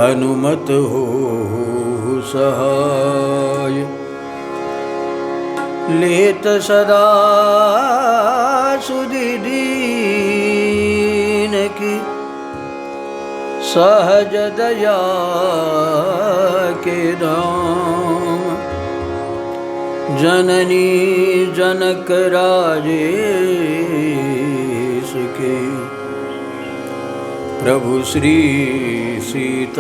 हनुमत हो सहाय। लेत सदा सुधि दीन की सहज दया के धाम। जननी जनक राजेश के प्रभु श्री सीताराम।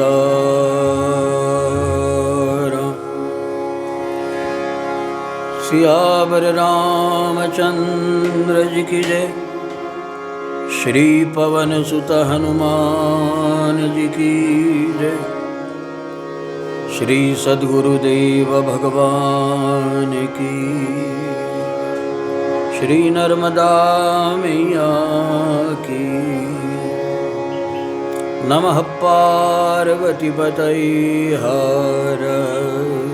सियावर रामचंद्र जी की जय। श्री पवन सुत हनुमान जी की जय। श्री सद्गुरुदेव भगवान की। श्री नर्मदा मैया की। नमः पार्वती पतये हर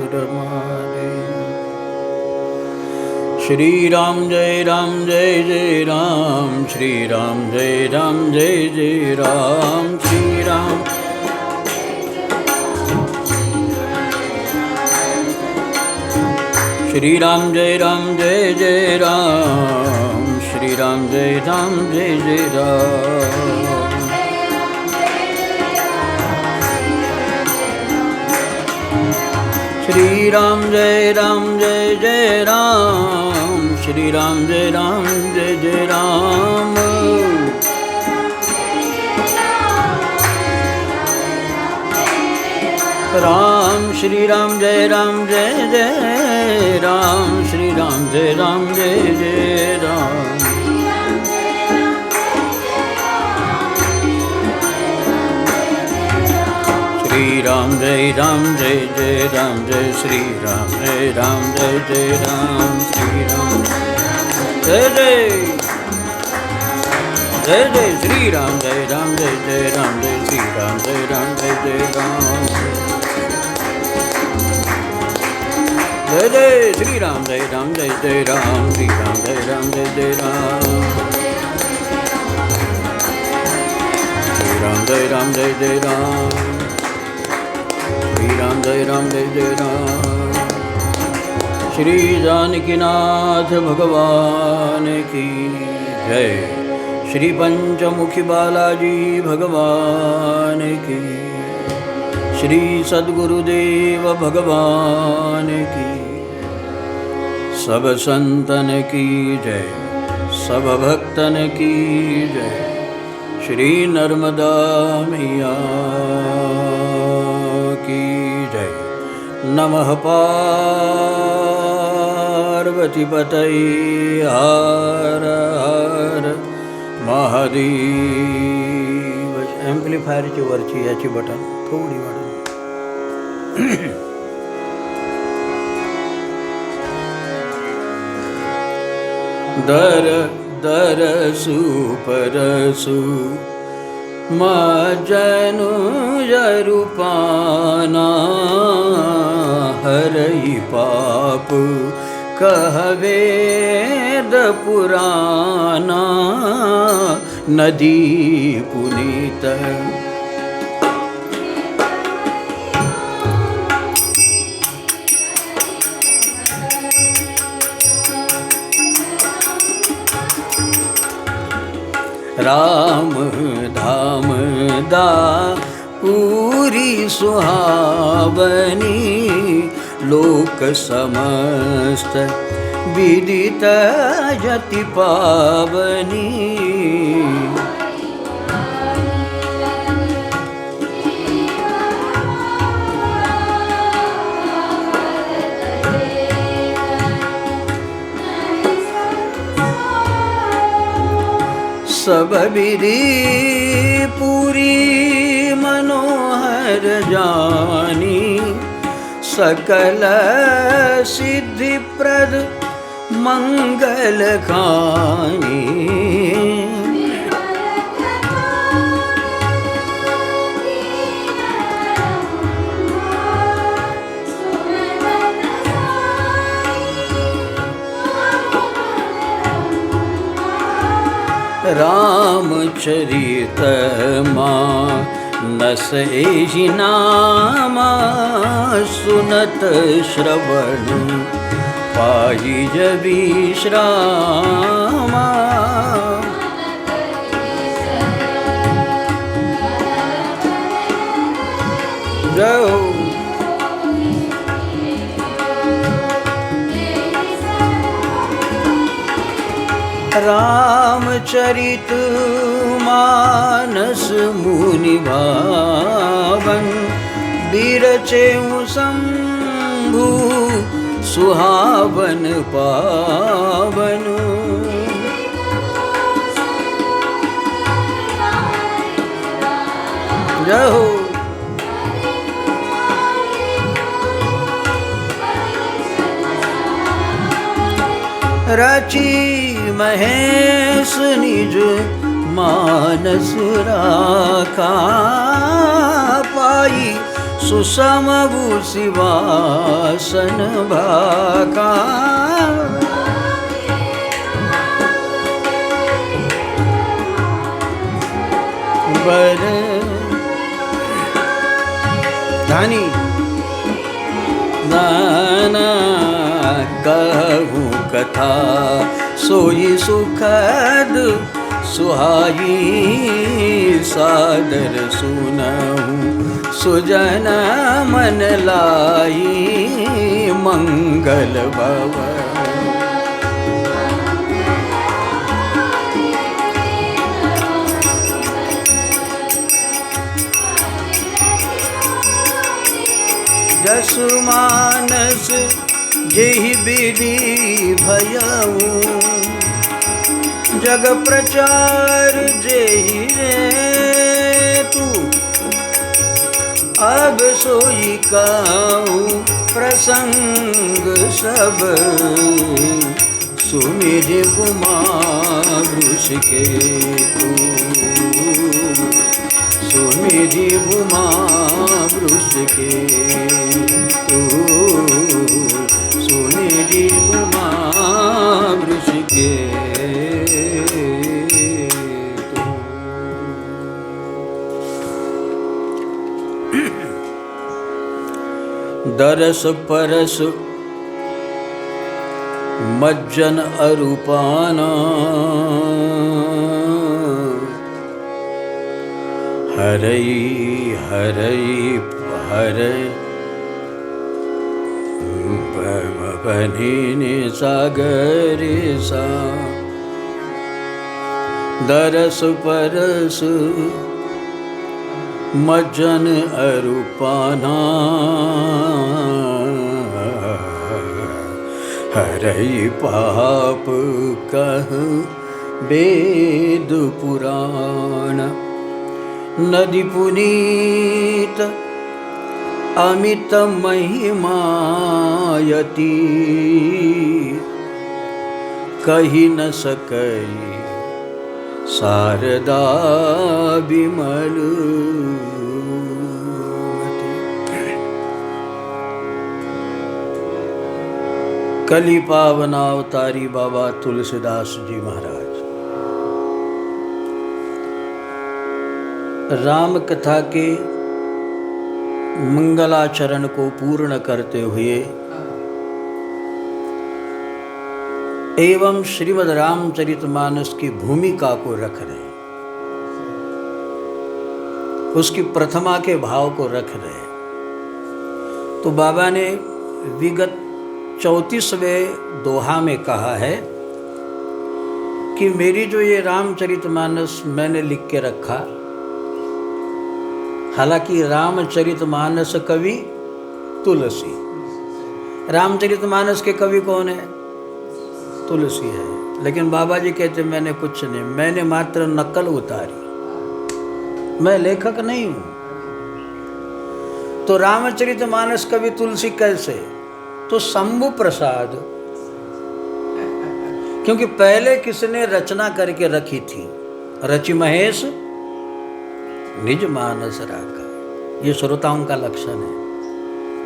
हर महादेव। श्री राम जय राम। श्री राम जय जय राम। श्री राम श्री राम जय जय राम। श्री राम जय जय राम। श्री राम जय जय राम। श्री राम जय जय राम। राम श्री राम जय जय राम। श्री राम जय जय राम। श्री राम जय जय राम। जय श्री राम जय जय राम। श्री राम जय जय श्री राम जय जय राम। जय श्री राम जय जय राम। जय श्री राम जय जय राम। श्री राम जय जय राम। श्री राम जय जय राम। श्री राम जय जय राम। श्री जानकीनाथ भगवान की जय। श्री पंचमुखी बालाजी भगवान की। श्री सद्गुरुदेव भगवान की। सब संतन की जय। सब भक्तन की जय। श्री नर्मदा मैया की जय। नमः पार्वती पतये हर हर महादेव। एम्प्लीफायरची वरची याची बटन थोडी वाढ। दरसु परसु मजनु जरूपाना। हरई पाप कहवेद पुराना। नदी पुनीत राम धाम दा पूरी सुहावनी। लोक समस्त विदित जति पावनी। सब विधि पूरी मनोहर जानी। सकल सिद्धिप्रद मंगल खानी। रामचरित नस एहि नामा सुनत श्रवण पाई जब विश्रामा। जय हो। रामचरित मानस मुनि भावन बिरचेउ शंभु सुहावन पावन। जय हो। रची महेश निज मानस राखा पाई सुसमभु शिवासन भाका। बर धानी नाना कहूँ कथा सोई सुखद सुहाई सादर सुनहूँ सुजन मन लाई मंगल भवन। जसु मानस जेहि विधि भयऊ जग प्रचार जेहि हेतु अब सोई कहूँ प्रसंग सब सुनिधि गुमा वृष के तू। सुनिधि गुमा वृष के तू। सुनिधि गुमा वृष के तू। दरस परस मज्जन अरूपाना हरई हरई हरई बनी सागर सा। दरस परस मज्जन अरूपाना हरई पाप कह वेद पुराण। नदी पुनीत अमित महिमायति कही न सकई शारदा विमल। कली पावनावतारी बाबा तुलसीदास जी महाराज राम कथा के मंगलाचरण को पूर्ण करते हुए एवं श्रीमद् रामचरितमानस की भूमिका को रख रहे, उसकी प्रथमा के भाव को रख रहे। तो बाबा ने विगत 34वें दोहा में कहा है कि मेरी जो ये रामचरितमानस मैंने लिख के रखा, हालांकि रामचरितमानस कवि तुलसी, रामचरितमानस के कवि कौन है? तुलसी है। लेकिन बाबा जी कहते मैंने कुछ नहीं, मैंने मात्र नकल उतारी, मैं लेखक नहीं हूं। तो रामचरितमानस कवि तुलसी कैसे? तो शंभु प्रसाद, क्योंकि पहले किसने रचना करके रखी थी? रचि महेश निज मानस राखा। ये श्रोताओं का लक्षण है,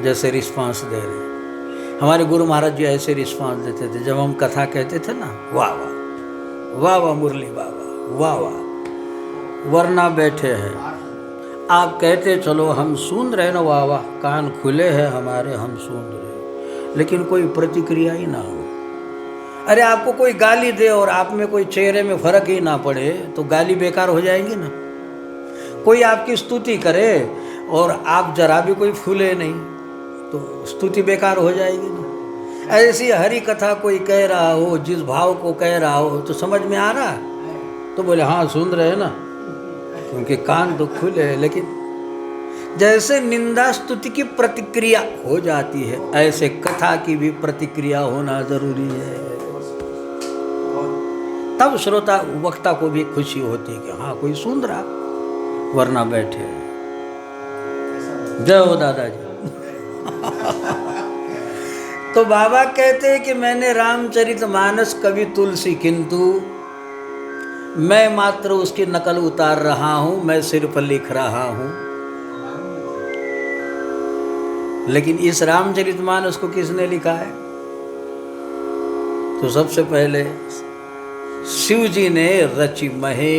जैसे रिस्पांस दे रहे। हमारे गुरु महाराज जी ऐसे रिस्पांस देते थे जब हम कथा कहते थे ना, वाह वाह वाह वाह मुरली बाबा वाह वाह, वरना बैठे हैं आप कहते चलो हम सुन रहे ना, वाह वाह, कान खुले हैं हमारे, हम सुन रहे, लेकिन कोई प्रतिक्रिया ही ना हो। अरे आपको कोई गाली दे और आप में कोई चेहरे में फर्क ही ना पड़े तो गाली बेकार हो जाएगी ना। कोई आपकी स्तुति करे और आप जरा भी कोई फूले नहीं तो स्तुति बेकार हो जाएगी ना। ऐसी हरी कथा कोई कह रहा हो, जिस भाव को कह रहा हो, तो समझ में आ रहा तो बोले हाँ सुन रहे हैं ना, क्योंकि कान तो खुले है। लेकिन जैसे निंदा स्तुति की प्रतिक्रिया हो जाती है, ऐसे कथा की भी प्रतिक्रिया होना जरूरी है। तब श्रोता वक्ता को भी खुशी होती है कि हाँ कोई सुन रहा, वरना बैठे। जय हो दादाजी। तो बाबा कहते हैं कि मैंने रामचरितमानस कवि तुलसी, किंतु मैं मात्र उसकी नकल उतार रहा हूं, मैं सिर्फ लिख रहा हूं। लेकिन इस रामचरितमानस को किसने लिखा है? तो सबसे पहले शिव जी ने रचि महेश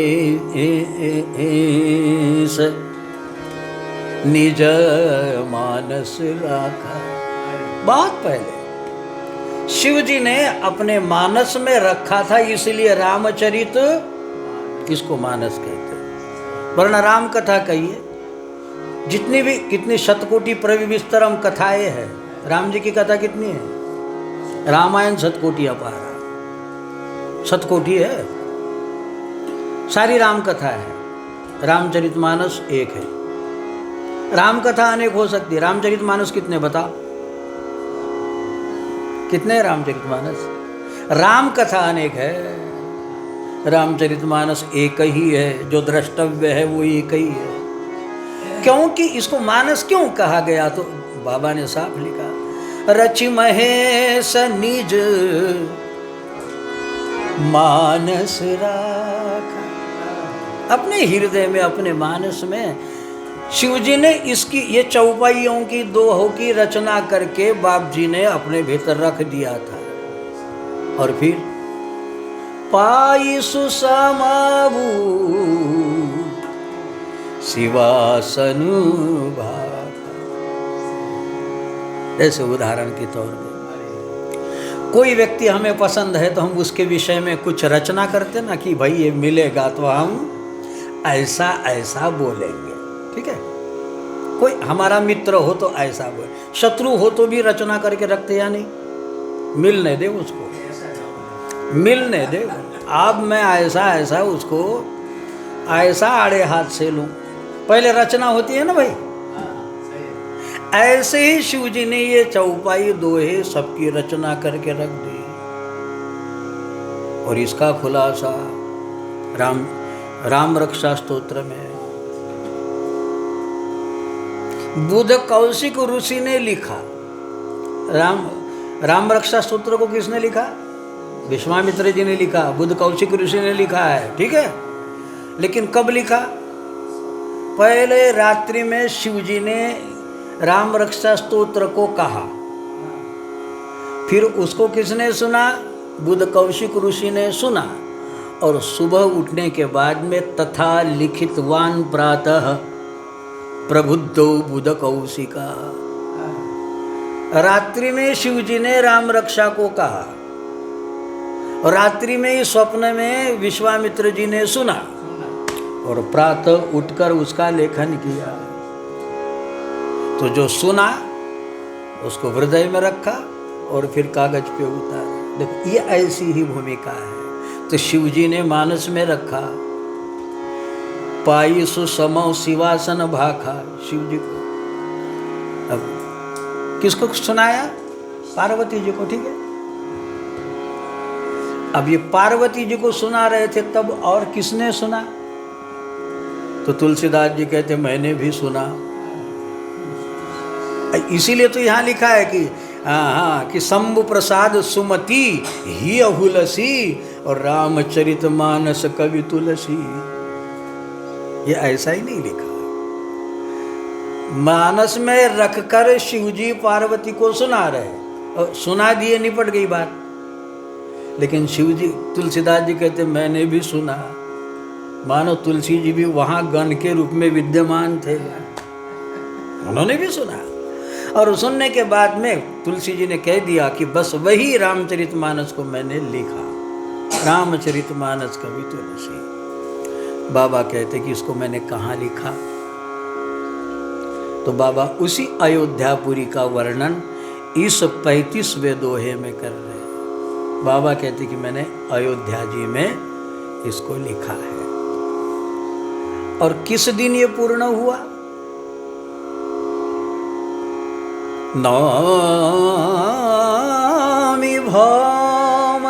निज मानस राखा। बहुत पहले शिव जी ने अपने मानस में रखा था, इसलिए रामचरित इसको मानस कहते हैं। वरना राम कथा कहिए, जितनी भी कितनी शतकोटि प्रविस्तरम कथाएं हैं, राम जी की कथा कितनी है? रामायण शतकोटि अपारा, शतकोटि है, सारी राम कथा है। रामचरितमानस एक है। राम कथा अनेक हो सकती है, रामचरितमानस कितने बताओ? कितने रामचरितमानस? राम कथा अनेक है, रामचरितमानस एक ही है। जो द्रष्टव्य है वो एक ही है। क्योंकि इसको मानस क्यों कहा गया? तो बाबा ने साफ लिखा, रचि महेश निज मानस राखा। अपने हृदय में, अपने मानस में शिव जी ने इसकी ये चौपाइयों की, दोहों की रचना करके बाप जी ने अपने भीतर रख दिया था। और फिर पाई सुसमाबू शिवासन भाका। ऐसे उदाहरण के तौर पे कोई व्यक्ति हमें पसंद है तो हम उसके विषय में कुछ रचना करते ना कि भाई ये मिलेगा तो हम ऐसा ऐसा बोलेंगे, ठीक है। कोई हमारा मित्र हो तो ऐसा बोले, शत्रु हो तो भी रचना करके रखते या नहीं? मिलने दे उसको, मिलने दे। अब मैं ऐसा ऐसा उसको ऐसा आड़े हाथ से लूं, पहले रचना होती है ना भाई। ऐसे ही शिव जी ने ये चौपाई दोहे सबकी रचना करके रख दी। और इसका खुलासा राम रक्षा स्तोत्र में बुध कौशिक ऋषि ने लिखा। राम रक्षा स्तोत्र को किसने लिखा? विश्वामित्र जी ने लिखा, बुध कौशिक ऋषि ने लिखा है, ठीक है। लेकिन कब लिखा? पहले रात्रि में शिव जी ने राम रक्षा स्तोत्र को कहा, फिर उसको किसने सुना? बुध कौशिक ऋषि ने सुना। और सुबह उठने के बाद में तथा लिखितवान प्रातः प्रबुद्धो बुध कौशिका। रात्रि में शिव जी ने राम रक्षा को कहा और रात्रि में ही स्वप्न में विश्वामित्र जी ने सुना और प्रातः उठकर उसका लेखन किया। तो जो सुना उसको हृदय में रखा और फिर कागज पे उतारा। देखो ये ऐसी ही भूमिका है। तो शिव जी ने मानस में रखा, पाई सुसमौ शिवासन भाखा। शिव जी को अब किसको सुनाया? पार्वती जी को, ठीक है। अब ये पार्वती जी को सुना रहे थे तब, और किसने सुना? तो तुलसीदास जी कहते मैंने भी सुना। इसीलिए तो यहाँ लिखा है कि हाँ कि शंभु प्रसाद सुमति ही अहुलसी और रामचरित मानस कवि तुलसी। ये ऐसा ही नहीं लिखा। मानस में रखकर शिवजी पार्वती को सुना रहे और सुना दिए, निपट गई बात। लेकिन शिवजी तुलसीदास जी कहते मैंने भी सुना। मानो तुलसी जी भी वहां गण के रूप में विद्यमान थे, उन्होंने भी सुना। और सुनने के बाद में तुलसी जी ने कह दिया कि बस वही रामचरितमानस को मैंने लिखा, रामचरितमानस कवि तुलसी। बाबा कहते कि इसको मैंने कहाँ लिखा, तो बाबा उसी अयोध्यापुरी का वर्णन इस 35वें दोहे में कर रहे हैं। बाबा कहते कि मैंने अयोध्या जी में इसको लिखा है। और किस दिन ये पूर्ण हुआ? नौमी भौम,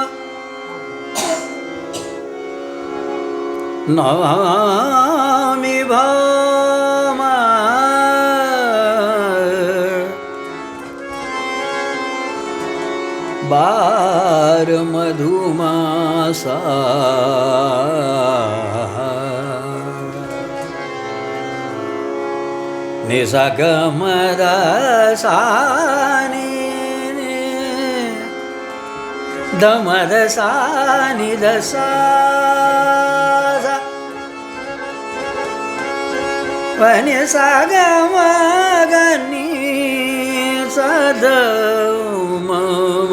नौमी भौम, बार मधुमासा, निसा गमदसानि दमदसानि दसा वनि सा गमगनि सद मग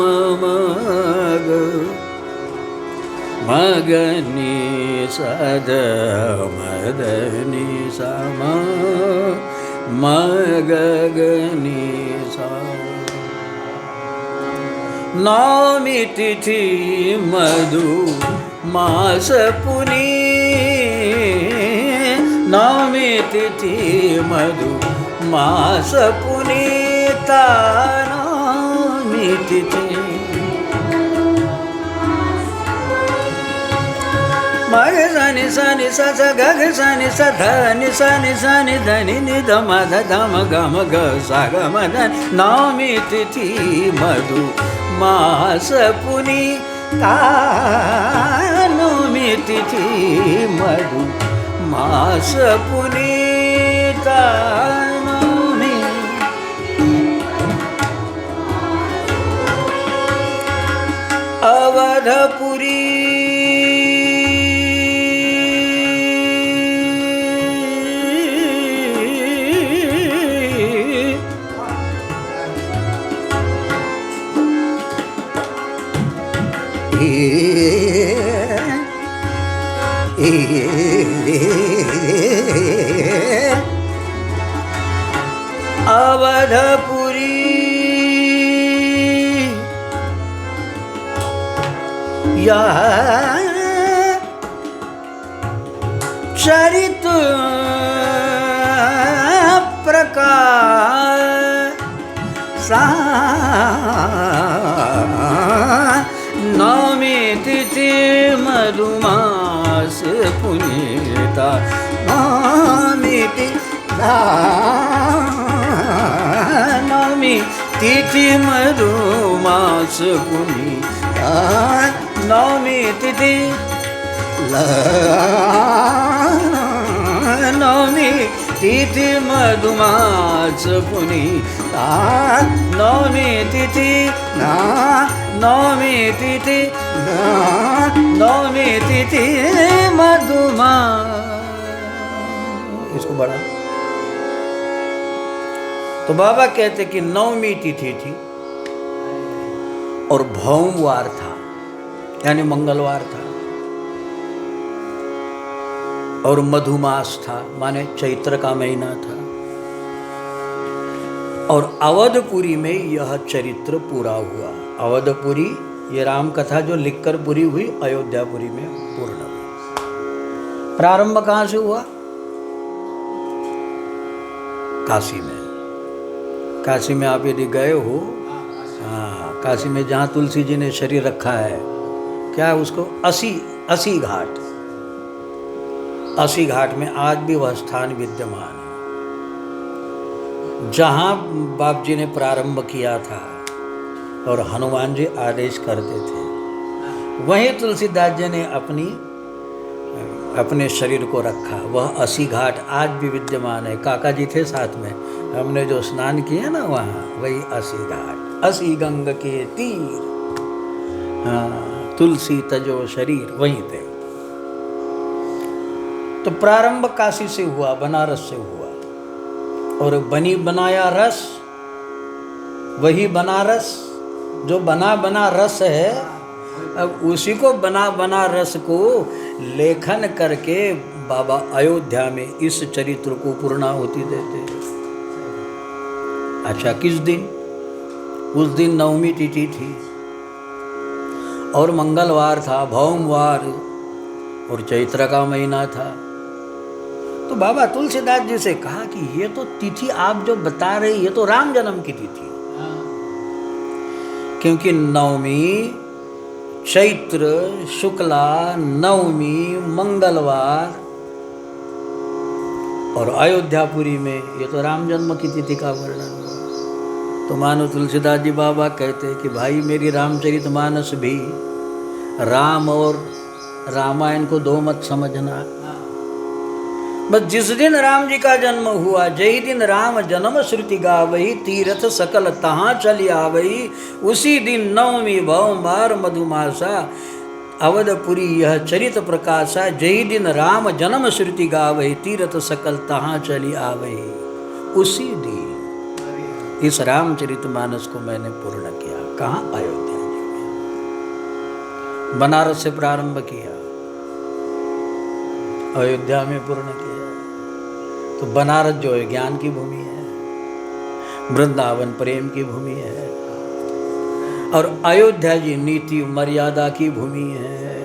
मगनि सद मदनि सम मगगनि सा। नौमी तिथि मधु मास पुनी, नौमी तिथि मधु मास पुनीता, नौमी तिथि मग सनि सनि स स ग ग सनि स ध नि सनि सनि ध नि नि ध म ध ध म ग म ग सा ग म ध। नौमी तिथि मधु मास पुनीता, नौमी तिथि मधु मास पुनीता, नौमी अवधपुरी, अवधपुरी या चरित प्रकार सा। नौमी तिथि मधुमास पुनीता, नौमी नौमी तिथि मधुमास पुनीता, नौमी तिथि नौमी तिथि मधुमास पुनीता, नौमी तिथि नौमी तिथि नौमी तिथि मधुमास। इसको बढ़ा तो बाबा कहते कि नौमी तिथि थी और भौमवार था, यानी मंगलवार था, और मधुमास था, माने चैत्र का महीना था। और अवधपुरी में यह चरित्र पूरा हुआ। अवधपुरी ये राम कथा जो लिखकर पूरी हुई, अयोध्यापुरी में पूर्ण हुई। प्रारंभ कहाँ से हुआ? काशी में। काशी में आप यदि गए हो, हाँ, काशी में जहाँ तुलसी जी ने शरीर रखा है, क्या है उसको? असी घाट। असी घाट में आज भी वह स्थान विद्यमान है जहाँ बाप जी ने प्रारंभ किया था और हनुमान जी आदेश करते थे। वहीं तुलसीदास जी ने अपने शरीर को रखा। वह असी घाट आज भी विद्यमान है। काका जी थे साथ में, हमने जो स्नान किया ना वहाँ, वही असी घाट, असी गंग के तीर, हाँ, तुलसी तजो शरीर, वहीं थे। तो प्रारंभ काशी से हुआ, बनारस से हुआ, और बनी बनाया रस, वही बनारस जो बना बना रस है, अब उसी को बना बना रस को लेखन करके बाबा अयोध्या में इस चरित्र को पूर्णाहुति देते। अच्छा, किस दिन? उस दिन नवमी तिथि थी और मंगलवार था, भौमवार, और चैत्र का महीना था। तो बाबा तुलसीदास जी से कहा कि ये तो तिथि आप जो बता रहे, ये तो राम जन्म की तिथि, क्योंकि नवमी चैत्र शुक्ला नवमी मंगलवार और अयोध्यापुरी में, ये तो राम जन्म की तिथि का वर्णन हुआ। तो मानो तुलसीदास जी बाबा कहते कि भाई मेरी रामचरितमानस भी राम और रामायण को दो मत समझना। बस जिस दिन राम जी का जन्म हुआ, जही दिन राम जन्म श्रुति गावही, तीर्थ सकल तहाँ चली आवही, उसी दिन नवमी भौमार मधुमासा, अवधपुरी यह चरित प्रकाशा, जही दिन राम जन्म श्रुति गावही, तीर्थ सकल तहाँ चली आवही। उसी दिन इस रामचरितमानस को मैंने पूर्ण किया। कहाँ? अयोध्या जी में। बनारस से प्रारंभ किया, अयोध्या में पूर्ण किया। तो बनारस जो है ज्ञान की भूमि है, वृंदावन प्रेम की भूमि है, और अयोध्या जी नीति मर्यादा की भूमि है।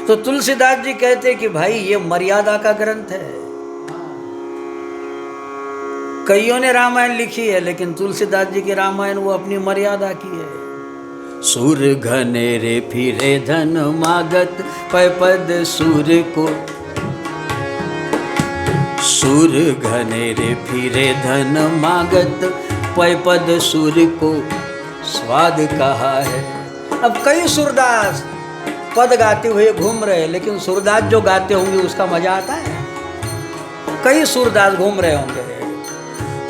तो तुलसीदास जी कहते कि भाई ये मर्यादा का ग्रंथ है। कईयों ने रामायण लिखी है, लेकिन तुलसीदास जी की रामायण वो अपनी मर्यादा की है। सुर घनेरे फिरे धन मागत, पै पद सूर को, सुर घनेरे फिरे धन मागत, पै पद सूर को स्वाद कहा है। अब कई सुरदास पद गाते हुए घूम रहे, लेकिन सुरदास जो गाते होंगे उसका मजा आता है। कई सुरदास घूम रहे होंगे।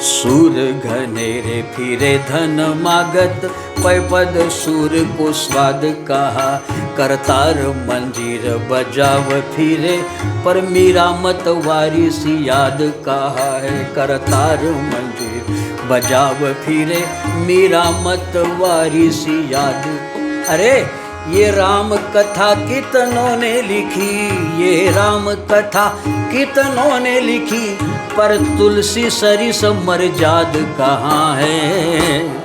सूर घनेरे फिरे धन मागत, पै पद सूर को स्वाद कहा, करतार मंजीर बजाव फिरे, पर मीरा मत वारी सी याद कहा है। करतार मंजीर बजाव फिरे, मीरा मत वारी सी याद। अरे ये राम कथा कितनों ने लिखी, ये राम कथा कितनों ने लिखी, पर तुलसी सरिस मर्जाद कहाँ है।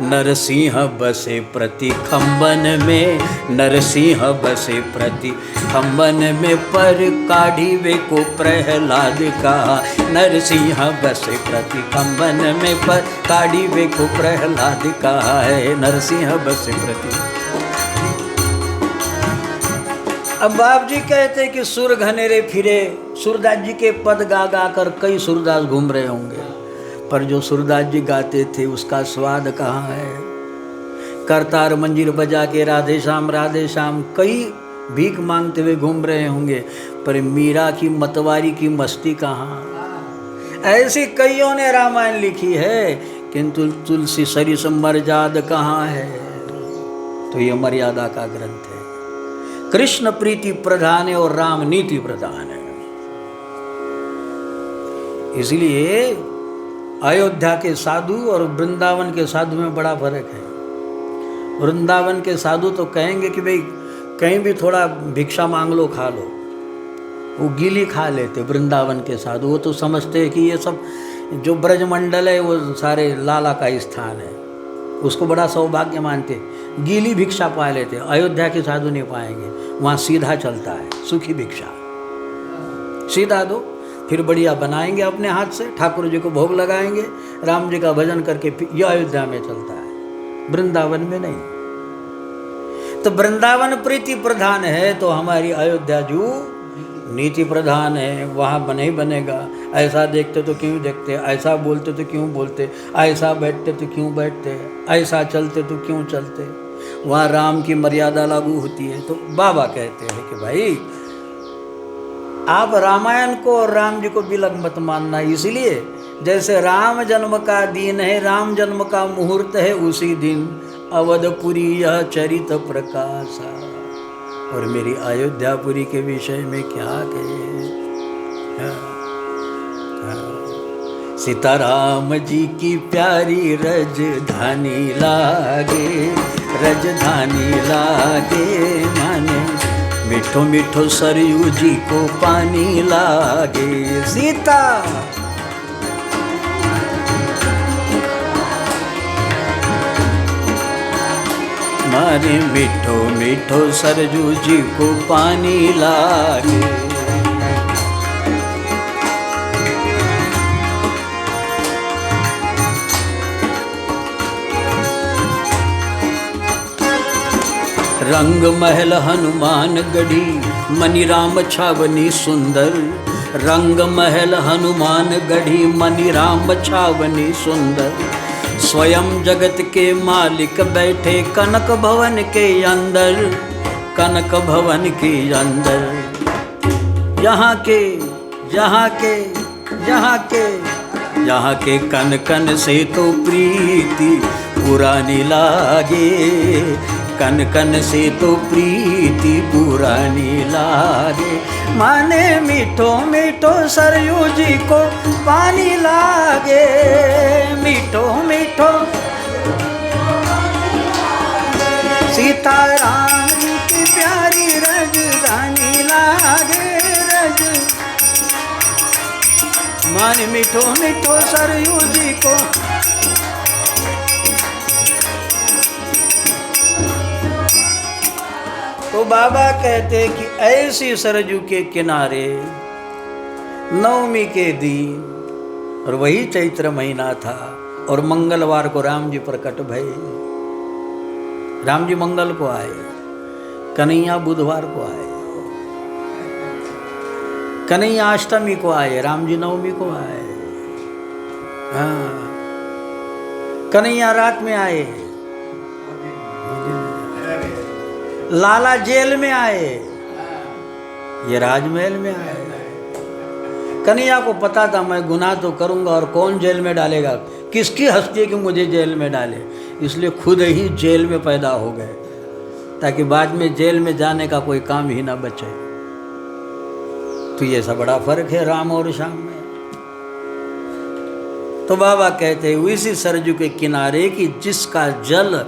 नरसिंह बसे प्रति खम्बन में, नरसिंह बसे प्रति खम्बन में, पर काढ़ी वे को प्रहलाद कहा। नरसिंह बसे प्रति खम्बन में, पर काढ़ी वे को प्रहलाद कहा है। नरसिंह बसे प्रति। अब बाप जी कहते कि सुर घनेरे फिरे, सूरदास जी के पद गा गा कर कई सूरदास घूम रहे होंगे, पर जो सूरदास जी गाते थे उसका स्वाद कहाँ है। करतार मंजीर बजा के राधे श्याम कई भीख मांगते हुए घूम रहे होंगे, पर मीरा की मतवारी की मस्ती कहाँ। ऐसी कईयों ने रामायण लिखी है, किंतु तुलसी सरिस मर्जाद कहाँ है। तो ये मर्यादा का ग्रंथ है। कृष्ण प्रीति प्रधान है और राम नीति प्रधान है। इसलिए अयोध्या के साधु और वृंदावन के साधु में बड़ा फर्क है। वृंदावन के साधु तो कहेंगे कि भाई कहीं भी थोड़ा भिक्षा मांग लो, खा लो, वो गीली खा लेते। वृंदावन के साधु वो तो समझते हैं कि ये सब जो ब्रजमंडल है वो सारे लाला का स्थान है, उसको बड़ा सौभाग्य मानते, गीली भिक्षा पा लेते। अयोध्या के साधु नहीं पाएंगे, वहाँ सीधा चलता है, सूखी भिक्षा सीधा दो, फिर बढ़िया बनाएंगे अपने हाथ से, ठाकुर जी को भोग लगाएंगे, राम जी का भजन करके, यह अयोध्या में चलता है, वृंदावन में नहीं। तो वृंदावन प्रीति प्रधान है, तो हमारी अयोध्या जो नीति प्रधान है, वहाँ बने ही बनेगा। ऐसा देखते तो क्यों देखते, ऐसा बोलते तो क्यों बोलते, ऐसा बैठते तो क्यों बैठते, ऐसा चलते तो क्यों चलते, वहाँ राम की मर्यादा लागू होती है। तो बाबा कहते हैं कि भाई आप रामायण को और राम जी को विलग मत मानना। इसलिए जैसे राम जन्म का दिन है, राम जन्म का मुहूर्त है, उसी दिन अवधपुरी यह चरित प्रकाशा। और मेरी अयोध्यापुरी के विषय में क्या कहे। सीताराम जी की प्यारी रजधानी लागे, रजधानी लागे माने मीठो मीठो सरयू जी को पानी लागे। सीता माने मीठो मीठो सरयू जी को पानी लागे। रंग महल हनुमान गढ़ी मनी राम छावनी सुंदर। रंग महल हनुमान गढ़ी मनी राम छावनी सुंदर। स्वयं जगत के मालिक बैठे कनक भवन के अंदर, कनक भवन के अंदर। यहाँ के यहाँ के यहाँ के यहाँ के कन कन से तो प्रीति पुरानी लागे, कन कन से तो प्रीति पुरानी लागे। माने मीठो मीठो सरयू जी को पानी लागे, मीठो मीठो सीताराम जी की प्यारी रजधानी लागे। रज माने मीठो मीठो सरयू जी को। तो बाबा कहते कि ऐसी सरजू के किनारे नवमी के दिन, और वही चैत्र महीना था और मंगलवार को राम जी प्रकट भये। राम जी मंगल को आए, कन्हैया बुधवार को आए, कन्हैया अष्टमी को आए, राम जी नवमी को आए। हाँ, कन्हैया रात में आए, लाला जेल में आए, ये राजमहल में आए। कन्हैया को पता था मैं गुनाह तो करूंगा और कौन जेल में डालेगा, किसकी हस्ती कि मुझे जेल में डाले, इसलिए खुद ही जेल में पैदा हो गए ताकि बाद में जेल में जाने का कोई काम ही ना बचे। तो ये सब बड़ा फर्क है राम और श्याम में। तो बाबा कहते हैं इसी सरजू के किनारे कि जिसका जल,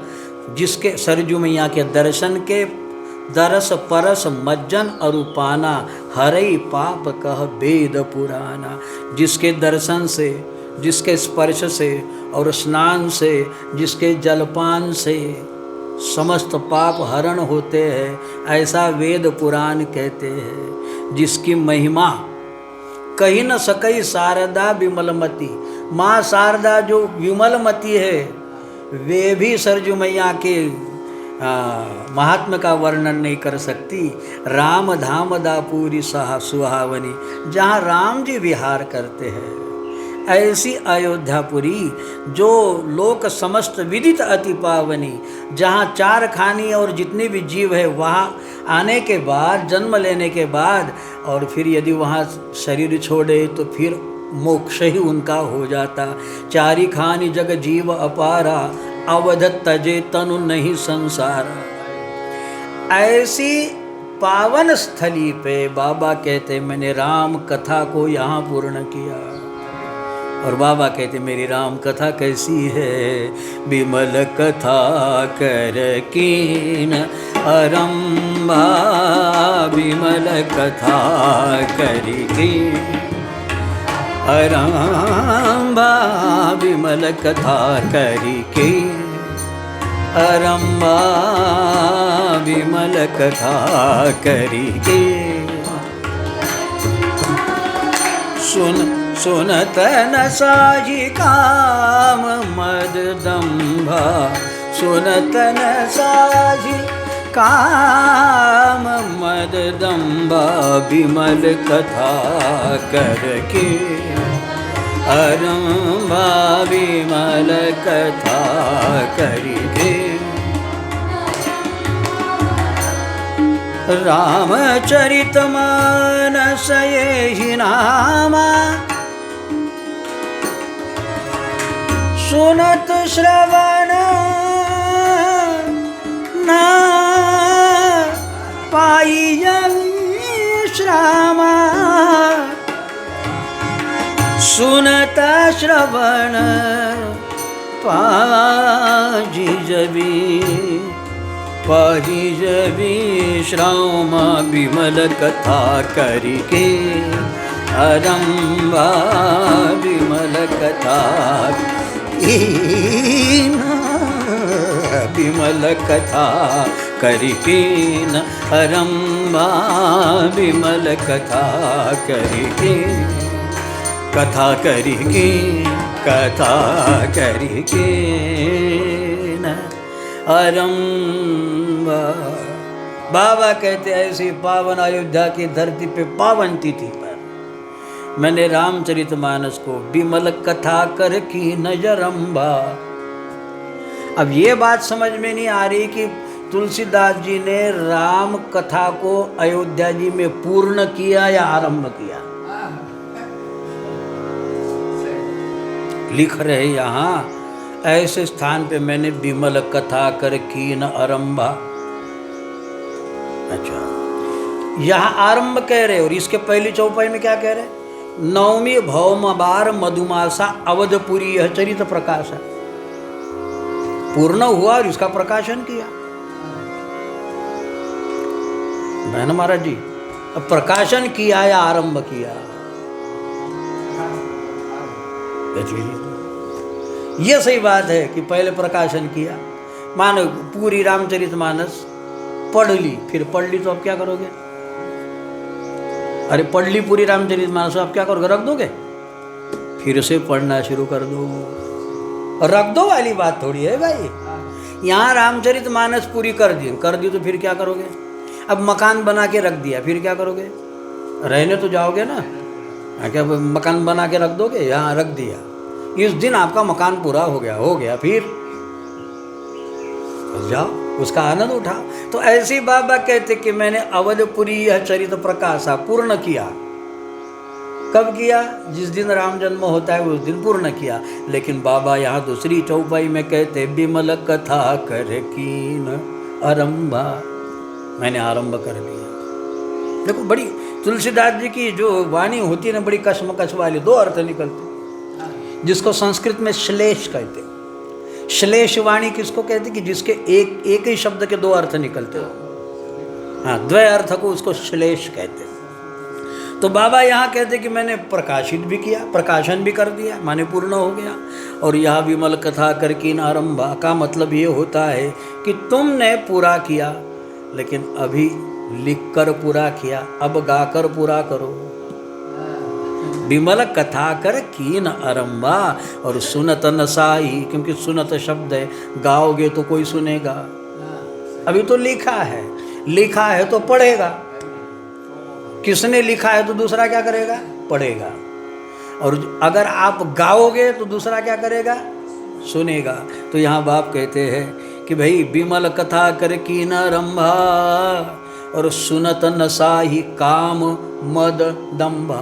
जिसके सरजू मैया के दर्शन के दरस परस मज्जन अरूपाना, हरई पाप कह वेद पुराना। जिसके दर्शन से, जिसके स्पर्श से और स्नान से, जिसके जलपान से समस्त पाप हरण होते हैं, ऐसा वेद पुराण कहते हैं। जिसकी महिमा कही न सकई शारदा विमलमती। माँ शारदा जो विमलमती है वे भी सरजू मैया के महात्मा का वर्णन नहीं कर सकती। राम धाम दापुरी सुहावनी, जहाँ राम जी विहार करते हैं, ऐसी अयोध्यापुरी जो लोक समस्त विदित अति पावनी, जहाँ चार खानी और जितने भी जीव है वहाँ आने के बाद, जन्म लेने के बाद, और फिर यदि वहाँ शरीर छोड़े तो फिर मोक्ष ही उनका हो जाता। चारी खानी जग जीव अपारा, अवध तजे तनु नहीं संसारा। ऐसी पावन स्थली पे बाबा कहते मैंने राम कथा को यहाँ पूर्ण किया। और बाबा कहते मेरी राम कथा कैसी है। विमल कथा कर कीन अरंभा, विमल कथा करी कीन अरंभा, विमल कथा करी कीन अरंभा, विमल कथा करी कीन। सुनत न साजी काम मद दंभा, सुनत न साजी काम मद दंभा, विमल कथा करके अरंभा, विमल कथा करके। रामचरित मानस यही नामा, सुनत श्रवण न पाए सुनता श्रवण पाही जबी श्राम विमल कथा करिके आरंभा विमल कथा विमल कथा करिके आरंभा विमल कथा करिके कथा करिके आरंभा। बाबा कहते ऐसी पावन अयोध्या की धरती पे पावन तिथि पर मैंने रामचरितमानस को विमल कथा कर की नजरंबा। अब ये बात समझ में नहीं आ रही कि तुलसीदास जी ने राम कथा को अयोध्या जी में पूर्ण किया या आरंभ किया। लिख रहे यहाँ ऐसे स्थान पे मैंने विमल कथा कर कीन आरंभा। अच्छा, यहाँ आरंभ कह रहे और इसके पहली चौपाई में क्या कह रहे? नवमी भौम बार मधुमासा अवधपुरी यह चरित प्रकाश है। पूर्ण हुआ और इसका प्रकाशन किया। बहन महाराज जी, अब प्रकाशन किया या आरंभ किया? ये सही बात है कि पहले प्रकाशन किया। मानो पूरी रामचरितमानस पढ़ ली, फिर पढ़ ली तो अब क्या करोगे? अरे पढ़ ली पूरी रामचरितमानस, अब क्या करोगे? रख दोगे? फिर से पढ़ना शुरू कर दो। रख दो वाली बात थोड़ी है भाई। यहाँ रामचरितमानस पूरी कर दी तो फिर क्या करोगे? अब मकान बना के रख दिया, फिर क्या करोगे? रहने तो जाओगे ना। क्या मकान बना के रख दोगे? यहाँ रख दिया, इस दिन आपका मकान पूरा हो गया, फिर जाओ उसका आनंद उठाओ। तो ऐसे बाबा कहते कि मैंने अवधपुरी यह चरित प्रकाशा पूर्ण किया। कब किया? जिस दिन राम जन्म होता है उस दिन पूर्ण किया। लेकिन बाबा यहाँ दूसरी चौपाई में कहते विमल कथा कर कीन आरंभा, मैंने आरंभ कर लिया। देखो बड़ी तुलसीदास जी की जो वाणी होती है ना, बड़ी कशमकश वाली, दो अर्थ निकलते, जिसको संस्कृत में श्लेष कहते। श्लेष वाणी किसको कहते? कि जिसके एक ही शब्द के दो अर्थ निकलते हो। हाँ, द्वय अर्थ को उसको श्लेष कहते। तो बाबा यहाँ कहते कि मैंने प्रकाशित भी किया, प्रकाशन भी कर दिया, माने पूर्ण हो गया। और यहाँ विमल कथा कर कीन आरंभा का मतलब ये होता है कि तुमने पूरा किया, लेकिन अभी लिखकर पूरा किया, अब गाकर पूरा करो। विमल कथा कर कीन आरंभा। और सुनत नसाई, क्योंकि सुनत शब्द है, गाओगे तो कोई सुनेगा। अभी तो लिखा है तो पढ़ेगा। किसने लिखा है तो दूसरा क्या करेगा? पढ़ेगा। और अगर आप गाओगे तो दूसरा क्या करेगा? सुनेगा। तो यहाँ बाप कहते हैं कि भाई विमल कथा कर कीन आरंभा और सुनत नसाही काम मद दंभा।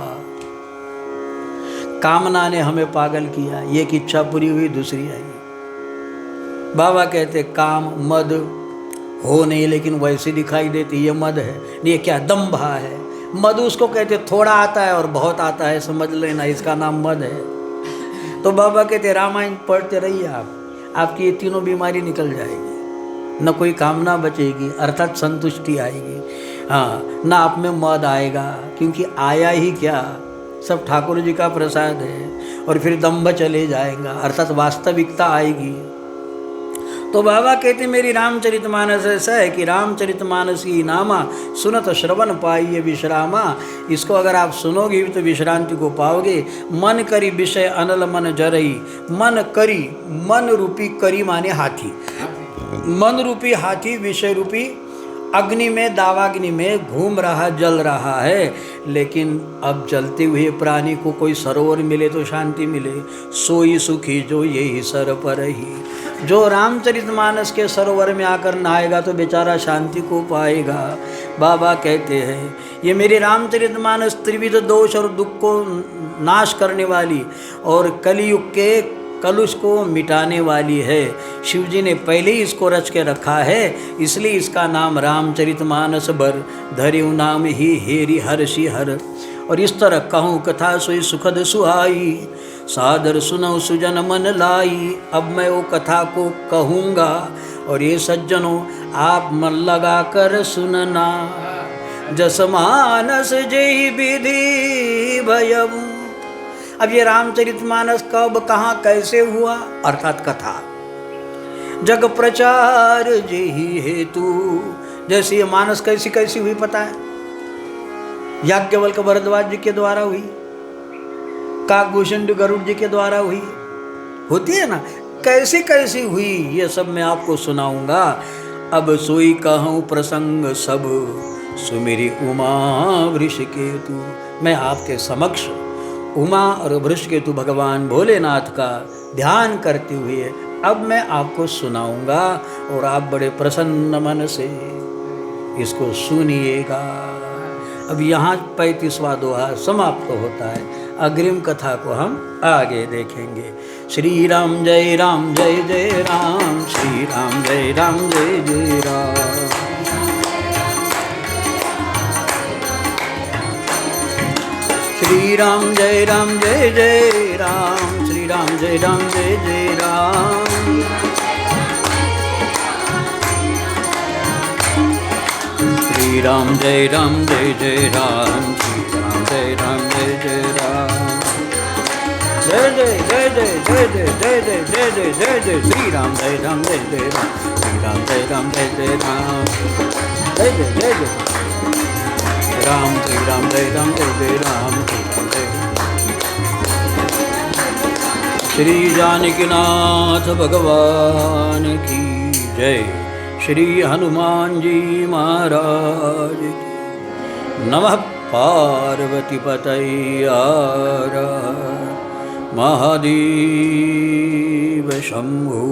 कामना ने हमें पागल किया, एक इच्छा पूरी हुई दूसरी आई। बाबा कहते काम मद हो नहीं, लेकिन वैसे दिखाई देती, ये मद है। ये क्या? दंभा है। मद उसको कहते थोड़ा आता है और बहुत आता है, समझ लेना, इसका नाम मद है। तो बाबा कहते रामायण पढ़ते रहिए आपकी ये तीनों बीमारी निकल जाएगी। न कोई कामना बचेगी, अर्थात संतुष्टि आएगी। हाँ, न आप में मद आएगा, क्योंकि आया ही क्या, सब ठाकुर जी का प्रसाद है। और फिर दंभ चले जाएगा, अर्थात वास्तविकता आएगी। तो बाबा कहते मेरी रामचरितमानस ऐसा है कि रामचरितमानस की नामा सुनत श्रवण पाइए विश्रामा। इसको अगर आप सुनोगे तो विश्रांति को पाओगे। मन करी विषय अनल मन जरई। मन करी, मन रूपी करी माने हाथी, मन रूपी हाथी विषय रूपी अग्नि में, दावाग्नि में घूम रहा, जल रहा है। लेकिन अब जलते हुए प्राणी को कोई सरोवर मिले तो शांति मिले। सोई सुखी जो यही सर पर ही। जो रामचरितमानस के सरोवर में आकर नहाएगा तो बेचारा शांति को पाएगा। बाबा कहते हैं ये मेरे रामचरितमानस त्रिविध दोष और दुख को नाश करने वाली और कलयुग के कलुष को मिटाने वाली है। शिव जी ने पहले ही इसको रच के रखा है, इसलिए इसका नाम रामचरितमानस बर धरिउ नाम ही हेरि हर्षि हर। और इस तरह कहूँ कथा सोई सुखद सुहाई, सादर सुनो सुजन मन लाई। अब मैं वो कथा को कहूँगा और ये सज्जनों आप मन लगा कर सुनना। जस मानस जय विधि भयऊ। अब ये रामचरितमानस कब कहाँ कैसे हुआ, अर्थात कथा। जग प्रचार जही हेतु, जैसे ये मानस कैसी कैसी हुई पता है? याज्ञवल्क्य भरद्वाज जी के द्वारा हुई, काकभूषण गरुड़ जी के द्वारा हुई, होती है ना, कैसी कैसी हुई ये सब मैं आपको सुनाऊंगा। अब सोई कहूँ प्रसंग सब, सुमेरी उमा वृषकेतु। मैं आपके समक्ष उमा और वृषकेतु भगवान भोलेनाथ का ध्यान करते हुए अब मैं आपको सुनाऊंगा और आप बड़े प्रसन्न मन से इसको सुनिएगा। अब यहाँ 35वां दोहा समाप्त होता है, अग्रिम कथा को हम आगे देखेंगे। श्री राम जय जय राम, श्री राम जय जय राम। श्री राम जय जय राम, श्री राम जय जय राम। श्री राम जय जय राम, श्री राम जय जय राम। जय जय जय जय जय जय जय जय जय जय जय श्री राम जय जय राम, श्री राम जय जय राम। जय जय जय जय राम, श्री राम जय जय राम, श्री राम जय। श्री जानकीनाथ भगवान की जय। श्री हनुमान जी महाराज की। नमः पार्वती पतये हर महादेव शंभो।